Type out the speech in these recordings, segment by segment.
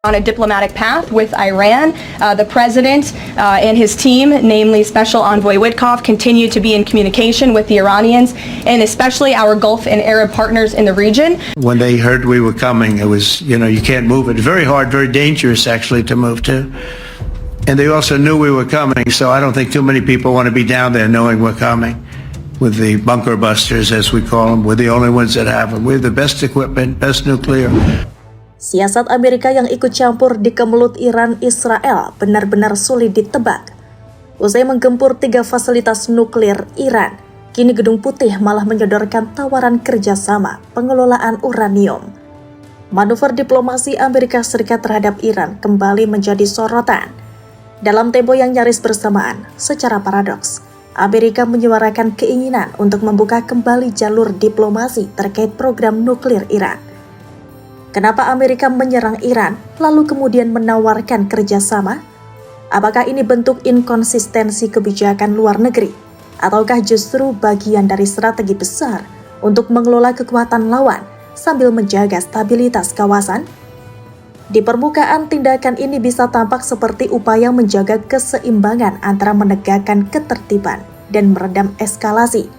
on a diplomatic path with Iran. The president and his team, namely Special Envoy Witkoff, continue to be in communication with the Iranians and especially our Gulf and Arab partners in the region. When they heard we were coming, it was, you can't move. It's very hard, very dangerous actually to move to. And they also knew we were coming, so I don't think too many people want to be down there knowing we're coming. With the bunker busters, as we call them, we're the only ones that have them. We have the best equipment, best nuclear. Siasat Amerika yang ikut campur di kemelut Iran-Israel benar-benar sulit ditebak. Usai menggempur 3 fasilitas nuklir Iran, kini Gedung Putih malah menyodorkan tawaran kerjasama pengelolaan uranium. Manuver diplomasi Amerika Serikat terhadap Iran kembali menjadi sorotan. Dalam tempo yang nyaris bersamaan, secara paradoks, Amerika menyuarakan keinginan untuk membuka kembali jalur diplomasi terkait program nuklir Iran. Kenapa Amerika menyerang Iran, lalu kemudian menawarkan kerjasama? Apakah ini bentuk inkonsistensi kebijakan luar negeri? Ataukah justru bagian dari strategi besar untuk mengelola kekuatan lawan sambil menjaga stabilitas kawasan? Di permukaan, tindakan ini bisa tampak seperti upaya menjaga keseimbangan antara menegakkan ketertiban dan meredam eskalasi.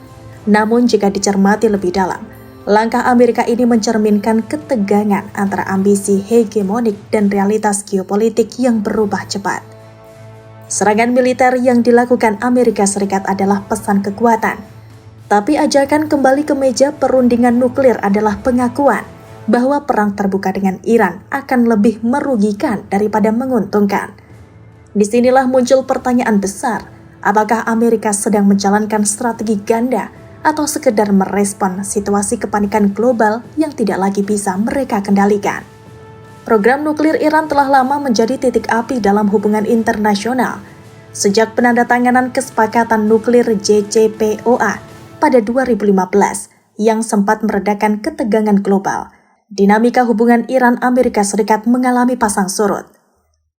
Namun jika dicermati lebih dalam, langkah Amerika ini mencerminkan ketegangan antara ambisi hegemonik dan realitas geopolitik yang berubah cepat. Serangan militer yang dilakukan Amerika Serikat adalah pesan kekuatan. Tapi ajakan kembali ke meja perundingan nuklir adalah pengakuan bahwa perang terbuka dengan Iran akan lebih merugikan daripada menguntungkan. Disinilah muncul pertanyaan besar, apakah Amerika sedang menjalankan strategi ganda atau sekedar merespon situasi kepanikan global yang tidak lagi bisa mereka kendalikan. Program nuklir Iran telah lama menjadi titik api dalam hubungan internasional. Sejak penandatanganan kesepakatan nuklir JCPOA pada 2015 yang sempat meredakan ketegangan global, dinamika hubungan Iran-Amerika Serikat mengalami pasang surut.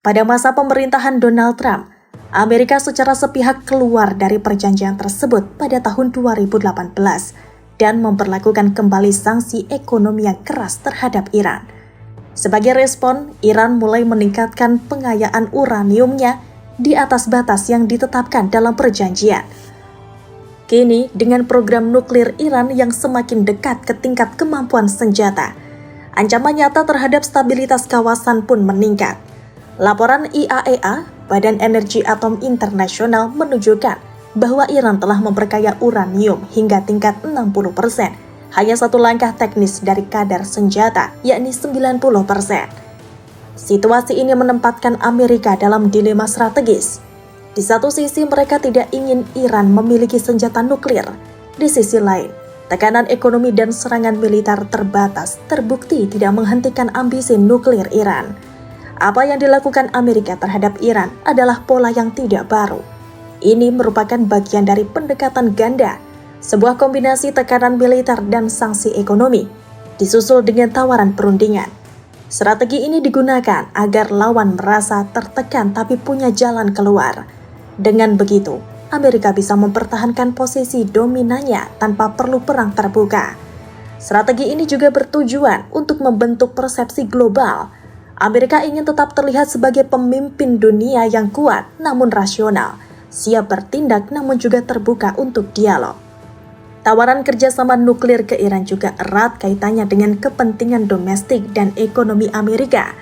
Pada masa pemerintahan Donald Trump, Amerika secara sepihak keluar dari perjanjian tersebut pada tahun 2018 dan memperlakukan kembali sanksi ekonomi yang keras terhadap Iran. Sebagai respon, Iran mulai meningkatkan pengayaan uraniumnya di atas batas yang ditetapkan dalam perjanjian. Kini, dengan program nuklir Iran yang semakin dekat ke tingkat kemampuan senjata, ancaman nyata terhadap stabilitas kawasan pun meningkat. Laporan IAEA, Badan Energi Atom Internasional, menunjukkan bahwa Iran telah memperkaya uranium hingga tingkat 60%, hanya satu langkah teknis dari kadar senjata, yakni 90%. Situasi ini menempatkan Amerika dalam dilema strategis. Di satu sisi mereka tidak ingin Iran memiliki senjata nuklir, di sisi lain, tekanan ekonomi dan serangan militer terbatas terbukti tidak menghentikan ambisi nuklir Iran. Apa yang dilakukan Amerika terhadap Iran adalah pola yang tidak baru. Ini merupakan bagian dari pendekatan ganda, sebuah kombinasi tekanan militer dan sanksi ekonomi, disusul dengan tawaran perundingan. Strategi ini digunakan agar lawan merasa tertekan tapi punya jalan keluar. Dengan begitu, Amerika bisa mempertahankan posisi dominannya tanpa perlu perang terbuka. Strategi ini juga bertujuan untuk membentuk persepsi global. Amerika ingin tetap terlihat sebagai pemimpin dunia yang kuat namun rasional, siap bertindak namun juga terbuka untuk dialog. Tawaran kerjasama nuklir ke Iran juga erat kaitannya dengan kepentingan domestik dan ekonomi Amerika.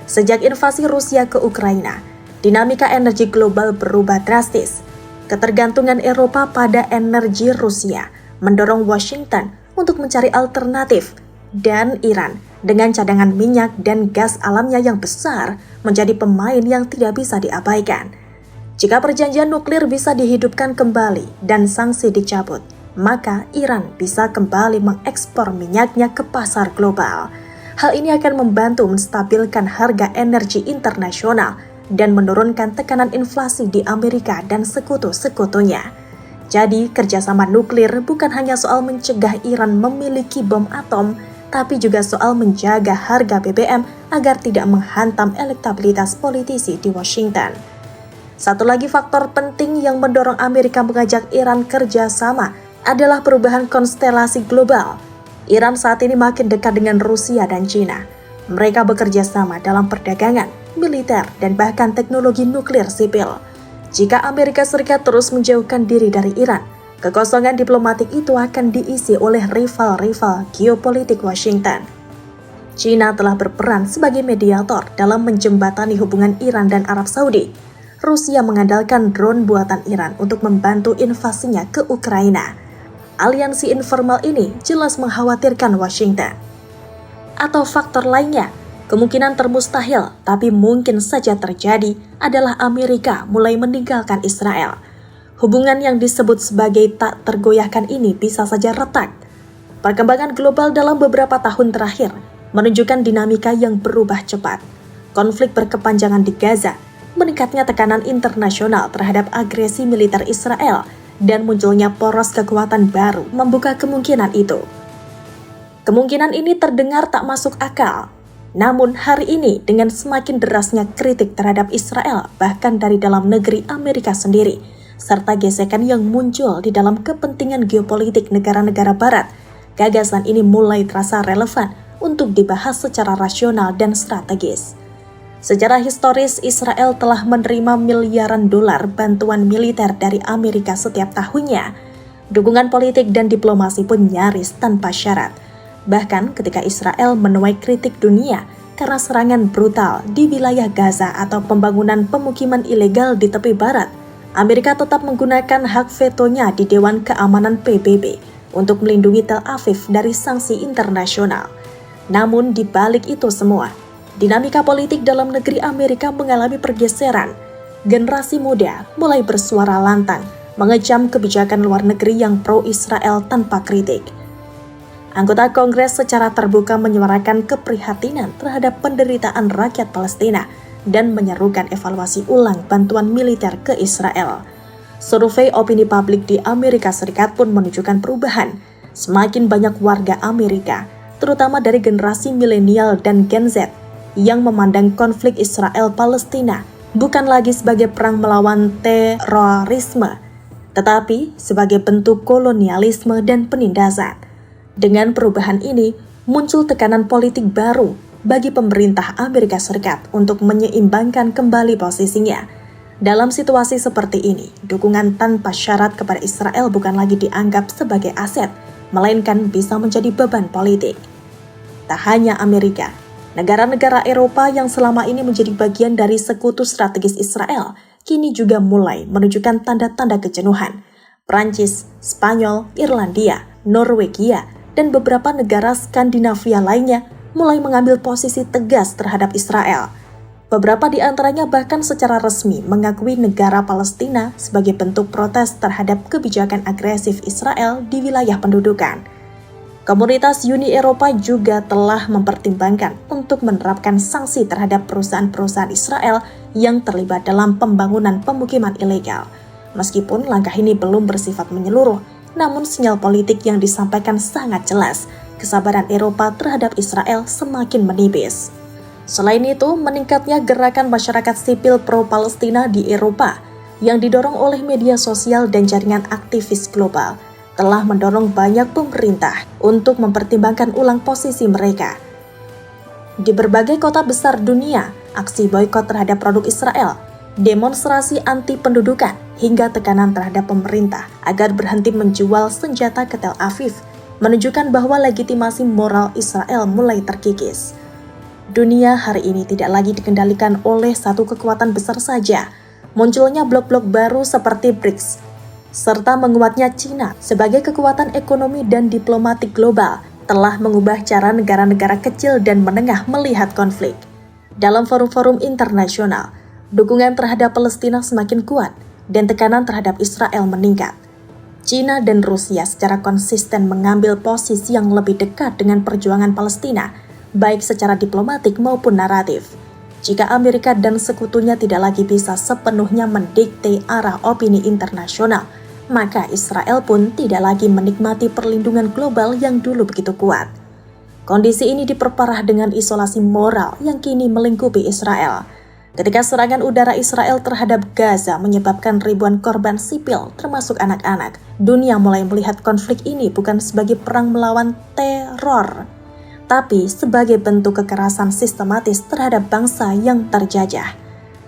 Sejak invasi Rusia ke Ukraina, dinamika energi global berubah drastis. Ketergantungan Eropa pada energi Rusia mendorong Washington untuk mencari alternatif, dan Iran dengan cadangan minyak dan gas alamnya yang besar menjadi pemain yang tidak bisa diabaikan. Jika perjanjian nuklir bisa dihidupkan kembali dan sanksi dicabut, maka Iran bisa kembali mengekspor minyaknya ke pasar global. Hal ini akan membantu menstabilkan harga energi internasional dan menurunkan tekanan inflasi di Amerika dan sekutu-sekutunya. Jadi, kerjasama nuklir bukan hanya soal mencegah Iran memiliki bom atom, tapi juga soal menjaga harga BBM agar tidak menghantam elektabilitas politisi di Washington. Satu lagi faktor penting yang mendorong Amerika mengajak Iran kerjasama adalah perubahan konstelasi global. Iran saat ini makin dekat dengan Rusia dan China. Mereka bekerja sama dalam perdagangan, militer, dan bahkan teknologi nuklir sipil. Jika Amerika Serikat terus menjauhkan diri dari Iran, kekosongan diplomatik itu akan diisi oleh rival-rival geopolitik Washington. China telah berperan sebagai mediator dalam menjembatani hubungan Iran dan Arab Saudi. Rusia mengandalkan drone buatan Iran untuk membantu invasinya ke Ukraina. Aliansi informal ini jelas mengkhawatirkan Washington. Atau faktor lainnya, kemungkinan termustahil tapi mungkin saja terjadi adalah Amerika mulai meninggalkan Israel. Hubungan yang disebut sebagai tak tergoyahkan ini bisa saja retak. Perkembangan global dalam beberapa tahun terakhir menunjukkan dinamika yang berubah cepat. Konflik berkepanjangan di Gaza, meningkatnya tekanan internasional terhadap agresi militer Israel, dan munculnya poros kekuatan baru membuka kemungkinan itu. Kemungkinan ini terdengar tak masuk akal. Namun hari ini dengan semakin derasnya kritik terhadap Israel bahkan dari dalam negeri Amerika sendiri, serta gesekan yang muncul di dalam kepentingan geopolitik negara-negara barat, gagasan ini mulai terasa relevan untuk dibahas secara rasional dan strategis. Secara historis, Israel telah menerima miliaran dolar bantuan militer dari Amerika setiap tahunnya. Dukungan politik dan diplomasi pun nyaris tanpa syarat. Bahkan ketika Israel menuai kritik dunia karena serangan brutal di wilayah Gaza atau pembangunan pemukiman ilegal di tepi barat, Amerika tetap menggunakan hak vetonya di Dewan Keamanan PBB untuk melindungi Tel Aviv dari sanksi internasional. Namun di balik itu semua, dinamika politik dalam negeri Amerika mengalami pergeseran. Generasi muda mulai bersuara lantang, mengecam kebijakan luar negeri yang pro-Israel tanpa kritik. Anggota Kongres secara terbuka menyuarakan keprihatinan terhadap penderitaan rakyat Palestina dan menyerukan evaluasi ulang bantuan militer ke Israel. Survei opini publik di Amerika Serikat pun menunjukkan perubahan. Semakin banyak warga Amerika, terutama dari generasi milenial dan Gen Z, yang memandang konflik Israel-Palestina bukan lagi sebagai perang melawan terorisme, tetapi sebagai bentuk kolonialisme dan penindasan. Dengan perubahan ini, muncul tekanan politik baru bagi pemerintah Amerika Serikat untuk menyeimbangkan kembali posisinya. Dalam situasi seperti ini, dukungan tanpa syarat kepada Israel bukan lagi dianggap sebagai aset, melainkan bisa menjadi beban politik. Tak hanya Amerika, negara-negara Eropa yang selama ini menjadi bagian dari sekutu strategis Israel, kini juga mulai menunjukkan tanda-tanda kejenuhan. Prancis, Spanyol, Irlandia, Norwegia, dan beberapa negara Skandinavia lainnya mulai mengambil posisi tegas terhadap Israel. Beberapa di antaranya bahkan secara resmi mengakui negara Palestina sebagai bentuk protes terhadap kebijakan agresif Israel di wilayah pendudukan. Komunitas Uni Eropa juga telah mempertimbangkan untuk menerapkan sanksi terhadap perusahaan-perusahaan Israel yang terlibat dalam pembangunan pemukiman ilegal. Meskipun langkah ini belum bersifat menyeluruh, namun sinyal politik yang disampaikan sangat jelas. Kesabaran Eropa terhadap Israel semakin menipis. Selain itu, meningkatnya gerakan masyarakat sipil pro-Palestina di Eropa yang didorong oleh media sosial dan jaringan aktivis global telah mendorong banyak pemerintah untuk mempertimbangkan ulang posisi mereka. Di berbagai kota besar dunia, aksi boikot terhadap produk Israel, demonstrasi anti-pendudukan, hingga tekanan terhadap pemerintah agar berhenti menjual senjata ke Tel Aviv menunjukkan bahwa legitimasi moral Israel mulai terkikis. Dunia hari ini tidak lagi dikendalikan oleh satu kekuatan besar saja. Munculnya blok-blok baru seperti BRICS, serta menguatnya China sebagai kekuatan ekonomi dan diplomatik global telah mengubah cara negara-negara kecil dan menengah melihat konflik. Dalam forum-forum internasional, dukungan terhadap Palestina semakin kuat dan tekanan terhadap Israel meningkat. China dan Rusia secara konsisten mengambil posisi yang lebih dekat dengan perjuangan Palestina, baik secara diplomatik maupun naratif. Jika Amerika dan sekutunya tidak lagi bisa sepenuhnya mendikte arah opini internasional, maka Israel pun tidak lagi menikmati perlindungan global yang dulu begitu kuat. Kondisi ini diperparah dengan isolasi moral yang kini melingkupi Israel. Ketika serangan udara Israel terhadap Gaza menyebabkan ribuan korban sipil, termasuk anak-anak, dunia mulai melihat konflik ini bukan sebagai perang melawan teror, tapi sebagai bentuk kekerasan sistematis terhadap bangsa yang terjajah.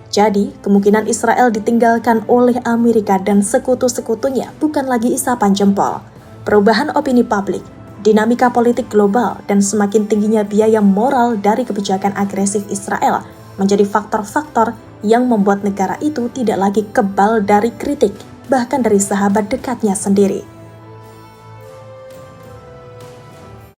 Jadi, kemungkinan Israel ditinggalkan oleh Amerika dan sekutu-sekutunya bukan lagi isapan jempol. Perubahan opini publik, dinamika politik global, dan semakin tingginya biaya moral dari kebijakan agresif Israel menjadi faktor-faktor yang membuat negara itu tidak lagi kebal dari kritik, bahkan dari sahabat dekatnya sendiri.